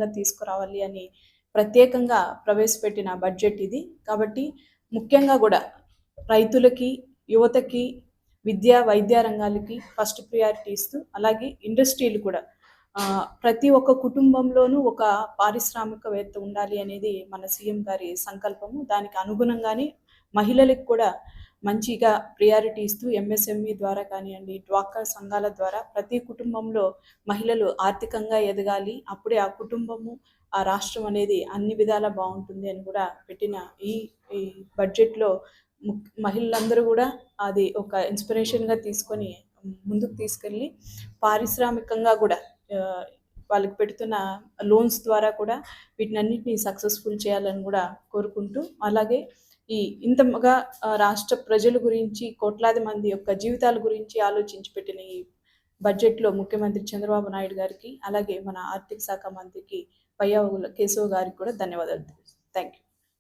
గా తీసుకురావాలి అని ప్రత్యేకంగా ప్రవేశపెట్టిన బడ్జెట్ ఇది. కాబట్టి ముఖ్యంగా కూడా రైతులకి, యువతకి, విద్యా, వైద్య రంగాలకి ఫస్ట్ ప్రియారిటీ ఇస్తూ, అలాగే ఇండస్ట్రీలు కూడా ప్రతి ఒక్క కుటుంబంలోనూ ఒక పారిశ్రామికవేత్త ఉండాలి అనేది మన సీఎం గారి సంకల్పము. దానికి అనుగుణంగానే మహిళలకు కూడా మంచిగా ప్రియారిటీ ఇస్తూ ఎంఎస్ఎంఈ ద్వారా కానివ్వండి, డ్వాక్రా సంఘాల ద్వారా ప్రతి కుటుంబంలో మహిళలు ఆర్థికంగా ఎదగాలి. అప్పుడే ఆ కుటుంబము, ఆ రాష్ట్రం అనేది అన్ని విధాలా బాగుంటుంది అని కూడా పెట్టిన ఈ ఈ బడ్జెట్లో మహిళలందరూ కూడా అది ఒక ఇన్స్పిరేషన్గా తీసుకొని ముందుకు తీసుకెళ్ళి పారిశ్రామికంగా కూడా వాళ్ళకి పెడుతున్న లోన్స్ ద్వారా కూడా వీటినన్నిటిని సక్సెస్ఫుల్ చేయాలని కూడా కోరుకుంటూ, అలాగే ఇంతగా రాష్ట్ర ప్రజల గురించి, కోట్లాది మంది యొక్క జీవితాల గురించి ఆలోచించి పెట్టిన ఈ బడ్జెట్లో ముఖ్యమంత్రి చంద్రబాబు నాయుడు గారికి, అలాగే మన ఆర్థిక శాఖ మంత్రికి పయ్యావుల కేశవ్ గారికి కూడా ధన్యవాదాలు. Thank you.